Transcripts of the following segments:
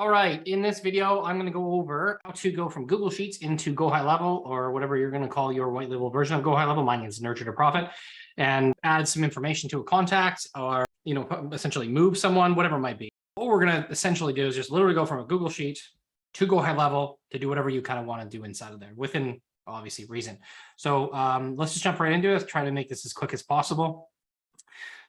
All right, in this video, I'm going to go over how to go from Google Sheets into GoHighLevel, or whatever you're going to call your white label version of GoHighLevel. Mine is Nurture to Profit, and add some information to a contact, or essentially move someone, whatever it might be. What we're going to essentially do is just literally go from a Google Sheet to GoHighLevel to do whatever you kind of want to do inside of there, within obviously reason. So let's just jump right into it. Try to make this as quick as possible.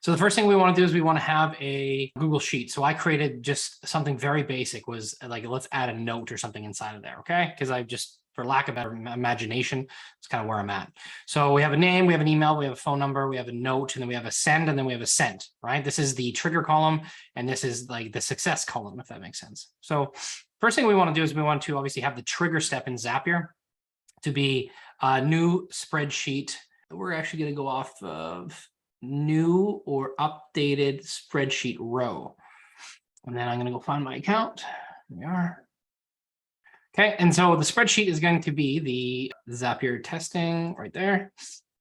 So the first thing we want to do is we want to have a Google Sheet. So I created just something very basic, was like, let's add a note or something inside of there, okay? Because I just, for lack of better imagination, it's kind of where I'm at. So we have a name, we have an email, we have a phone number, we have a note, and then we have a send, and then we have a sent, right? This is the trigger column, and this is like the success column, if that makes sense. So first thing we want to do is we want to obviously have the trigger step in Zapier to be a new spreadsheet. We're actually going to go off of new or updated spreadsheet row. And then I'm going to go find my account. Here we are. Okay, and so the spreadsheet is going to be the Zapier testing right there.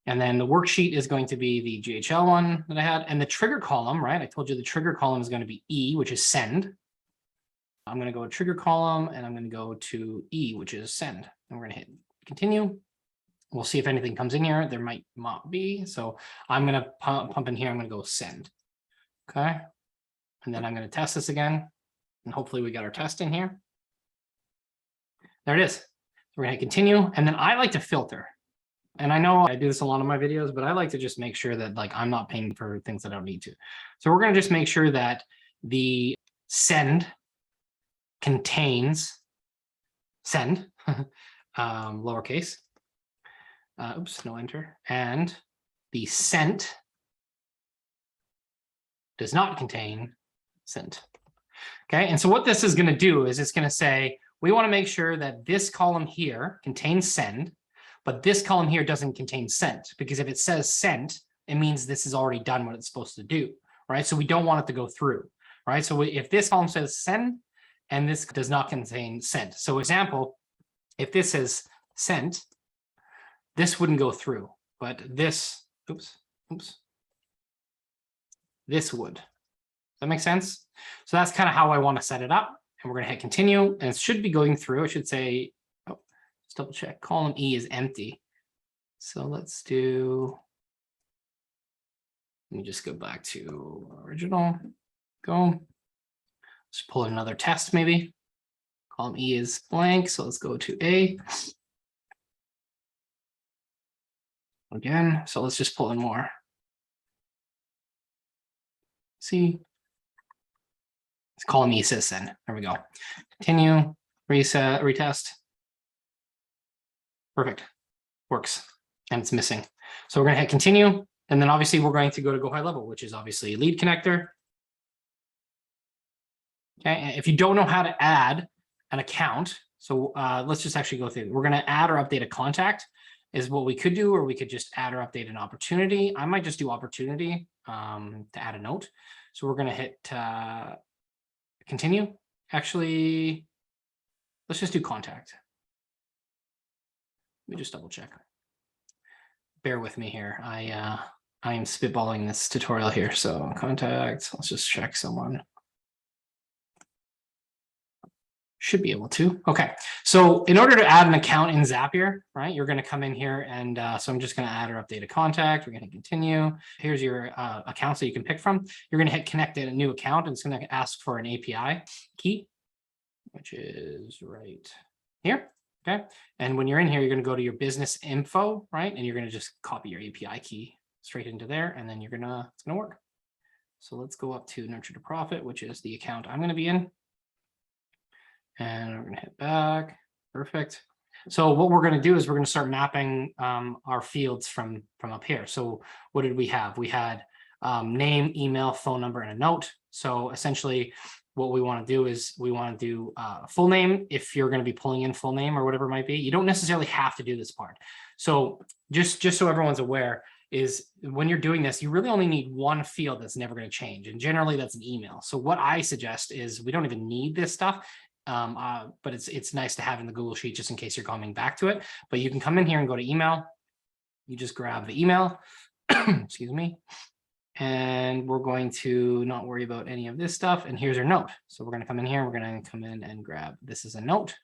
And then the worksheet is going to be the GHL one that I had. And the trigger column, right? I told you the trigger column is going to be E, which is send. I'm going to go to trigger column, and I'm going to go to E, which is send. And we're going to hit continue. We'll see if anything comes in here. There might not be. So I'm going to pump in here. I'm going to go send. Okay. And then I'm going to test this again. And hopefully we got our test in here. There it is. So we're going to continue. And then I like to filter. And I know I do this a lot in my videos, but I like to just make sure that like I'm not paying for things that I don't need to. So we're going to just make sure that the send contains send, lowercase. Oops, no enter. And the sent does not contain sent. Okay, and so what this is going to do is it's going to say, we want to make sure that this column here contains send, but this column here doesn't contain sent, because if it says sent, it means this is already done what it's supposed to do, right? So we don't want it to go through, right? So if this column says send, and this does not contain sent. So example, if this says sent, this wouldn't go through, but this, this would. Does that make sense? So that's kind of how I want to set it up. And we're going to hit continue, and it should be going through. It should say, oh, let's double check. Column E is empty. So let's do, let me just go back to original. Go. Let's pull in another test maybe. Column E is blank. So let's go to A. Again, so let's just pull in more. See, it's column E says send. There we go. Continue, reset, retest. Perfect, works, and it's missing. So we're going to hit continue, and then obviously we're going to go to GoHighLevel, which is obviously lead connector. Okay, and if you don't know how to add an account, so let's just actually go through. We're going to add or update a contact. Is what we could do, or we could just add or update an opportunity. I might just do opportunity to add a note. So we're going to hit continue. Actually, let's just do contact. Let me just double check. Bear with me here. I am spitballing this tutorial here. So contact, let's just check someone. Should be able to. Okay, so in order to add an account in Zapier, right, you're going to come in here, and so I'm just going to add or update a contact. We're going to continue. Here's your accounts that you can pick from. You're going to hit connect a new account, and it's going to ask for an API key, which is right here. Okay, and when you're in here, you're going to go to your business info, right, and you're going to just copy your API key straight into there, and then it's going to work. So let's go up to Nurture to Profit, which is the account I'm going to be in. And we're going to hit back. Perfect. So what we're going to do is we're going to start mapping our fields from up here. So what did we have? We had name, email, phone number, and a note. So essentially what we want to do is we want to do full name if you're going to be pulling in full name or whatever it might be. You don't necessarily have to do this part. So just so everyone's aware, is when you're doing this, you really only need one field that's never going to change. And generally that's an email. So what I suggest is we don't even need this stuff. But it's nice to have in the Google Sheet just in case you're coming back to it. But you can come in here and go to email. You just grab the email, excuse me, And we're going to not worry about any of this stuff. And here's our note. So we're going to come in here. We're going to come in and grab, this is a note.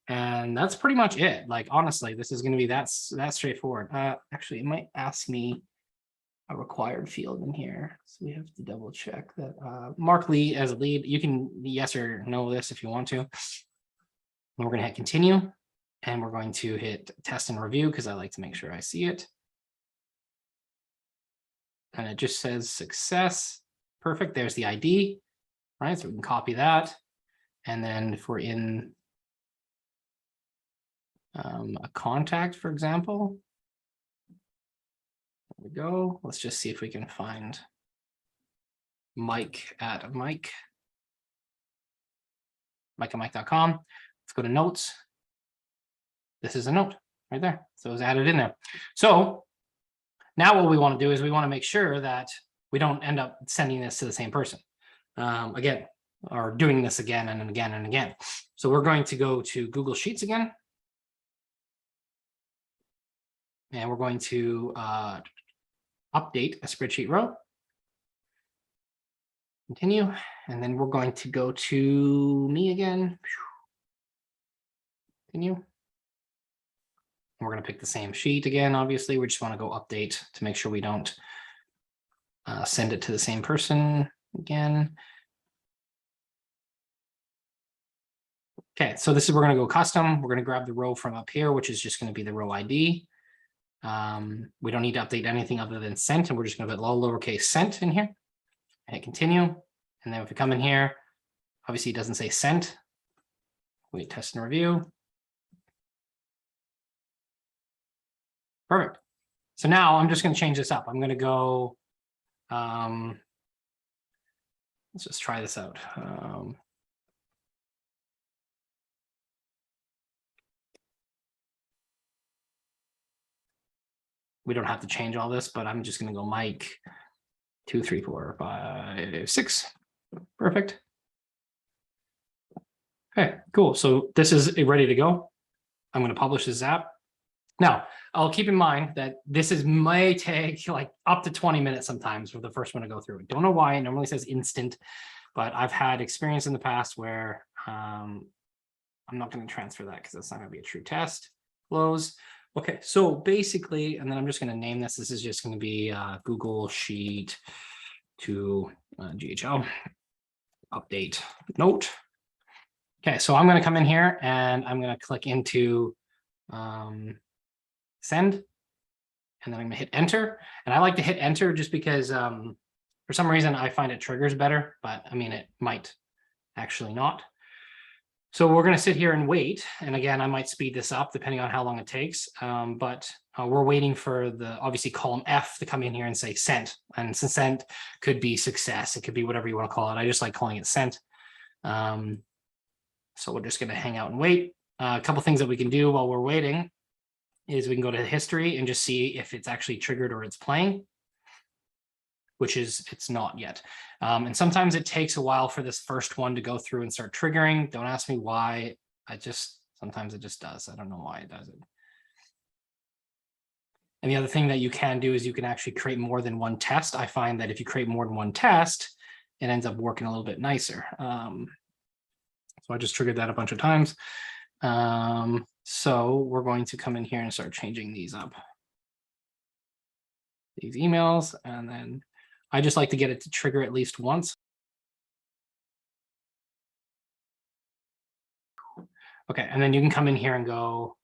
And that's pretty much it. Like, honestly, this is going to be that straightforward. Actually, it might ask me a required field in here. So we have to double check that. Mark Lee as a lead. You can yes or no this if you want to. And we're going to hit continue. And we're going to hit test and review because I like to make sure I see it. And it just says success. Perfect. There's the ID, right? So we can copy that. And then if we're in a contact, for example, there we go. Let's just see if we can find Mike at mike@mike.com. Let's go to notes. This is a note right there. So it's added in there. So now what we want to do is we want to make sure that we don't end up sending this to the same person again, or doing this again and again and again. So we're going to go to Google Sheets again. And we're going to update a spreadsheet row. Continue. And then we're going to go to me again. Continue. And we're going to pick the same sheet again. Obviously, we just want to go update to make sure we don't send it to the same person again. Okay, so this is, we're going to go custom. We're going to grab the row from up here, which is just going to be the row ID. We don't need to update anything other than sent, and we're just going to put lowercase sent in here. Hit continue. And then if we come in here, obviously it doesn't say sent. We test and review. Perfect. So now I'm just going to change this up. I'm going to go, let's just try this out. We don't have to change all this, but I'm just going to go Mike 2, 3, 4, 5, 6. Perfect. Okay, cool. So this is ready to go. I'm going to publish this app. Now, I'll keep in mind that this may take like up to 20 minutes sometimes for the first one to go through. Don't know why. It normally says instant, but I've had experience in the past where I'm not going to transfer that because that's not going to be a true test. Close. Okay, so basically, and then I'm just going to name this. This is just going to be Google Sheet to GHL update note. Okay, so I'm going to come in here and I'm going to click into send, and then I'm going to hit enter. And I like to hit enter just because for some reason I find it triggers better, but I mean, it might actually not. So we're going to sit here and wait. And again, I might speed this up depending on how long it takes. But we're waiting for the, obviously, column F to come in here and say sent. And sent could be success. It could be whatever you want to call it. I just like calling it sent. So we're just going to hang out and wait. A couple things that we can do while we're waiting is we can go to history and just see if it's actually triggered or it's playing, which is it's not yet. And sometimes it takes a while for this first one to go through and start triggering. Don't ask me why. Sometimes it just does. I don't know why it does it. And the other thing that you can do is you can actually create more than one test. I find that if you create more than one test, it ends up working a little bit nicer. So I just triggered that a bunch of times. So we're going to come in here and start changing these up. These emails, and then I just like to get it to trigger at least once. Okay, and then you can come in here and go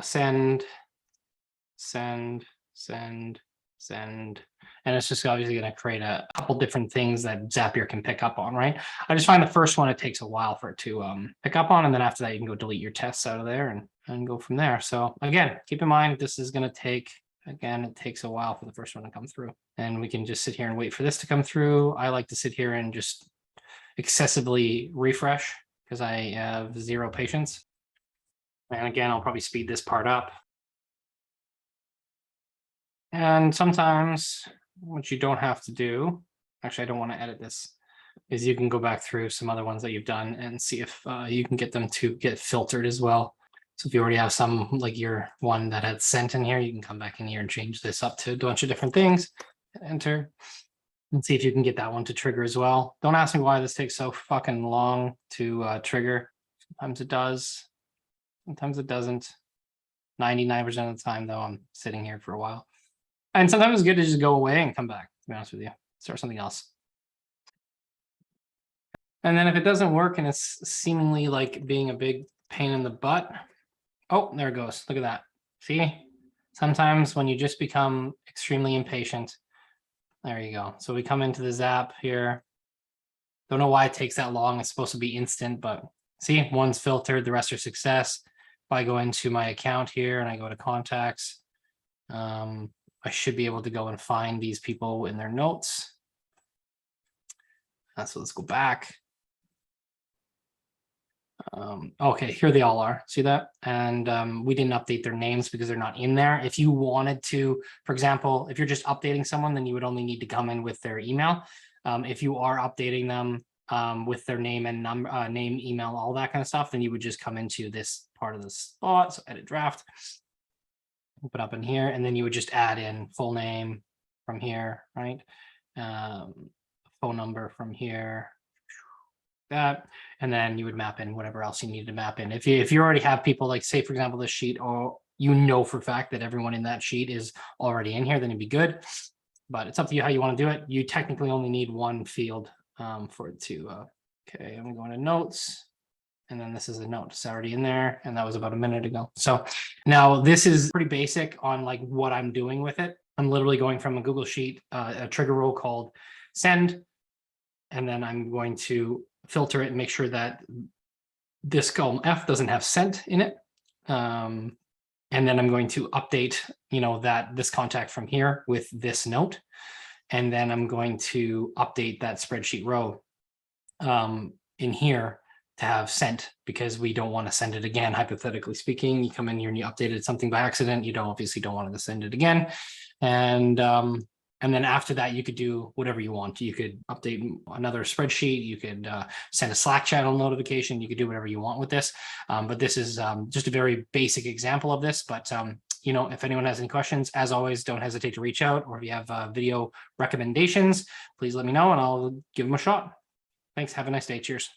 send, send, send, send. And it's just obviously going to create a couple different things that Zapier can pick up on, right? I just find the first one, it takes a while for it to pick up on. And then after that, you can go delete your tests out of there and go from there. So again, keep in mind, this is going to take, again, it takes a while for the first one to come through. And we can just sit here and wait for this to come through. I like to sit here and just excessively refresh because I have zero patience. And again, I'll probably speed this part up. And sometimes what you don't have to do, actually, I don't want to edit this, is you can go back through some other ones that you've done and see if you can get them to get filtered as well. So if you already have some, like your one that had sent in here, you can come back in here and change this up to a bunch of different things. enter. Let's see if you can get that one to trigger as well. Don't ask me why this takes so fucking long to trigger. Sometimes it does. Sometimes it doesn't. 99% of the time, though, I'm sitting here for a while. And sometimes it's good to just go away and come back, to be honest with you. Start something else. And then if it doesn't work and it's seemingly like being a big pain in the butt, oh, there it goes. Look at that. See? Sometimes when you just become extremely impatient, there you go. So we come into the Zap here. Don't know why it takes that long. It's supposed to be instant, but see, one's filtered, the rest are success. If I go into my account here and I go to contacts, I should be able to go and find these people in their notes. So let's go back. Okay, here they all are. See that? And we didn't update their names because they're not in there. If you wanted to, for example, if you're just updating someone, then you would only need to come in with their email. If you are updating them with their name and number, name, email, all that kind of stuff, then you would just come into this part of the spot. So edit draft, open up in here, and then you would just add in full name from here, right? Phone number from here, that, and then you would map in whatever else you need to map in. If you already have people, like say for example this sheet, or you know for a fact that everyone in that sheet is already in here, then it'd be good. But it's up to you how you want to do it. You technically only need one field for it to. Okay, I'm going to notes, and then this is a note. It's already in there, and that was about a minute ago. So now this is pretty basic on like what I'm doing with it. I'm literally going from a Google Sheet, a trigger role called send, and then I'm going to filter it and make sure that this column F doesn't have sent in it. And then I'm going to update, that this contact from here with this note. And then I'm going to update that spreadsheet row in here to have sent, because we don't want to send it again. Hypothetically speaking, you come in here and you updated something by accident. You obviously don't want to send it again. And then after that, you could do whatever you want. You could update another spreadsheet. You could send a Slack channel notification. You could do whatever you want with this. But this is just a very basic example of this. But, if anyone has any questions, as always, don't hesitate to reach out. Or if you have video recommendations, please let me know and I'll give them a shot. Thanks. Have a nice day. Cheers.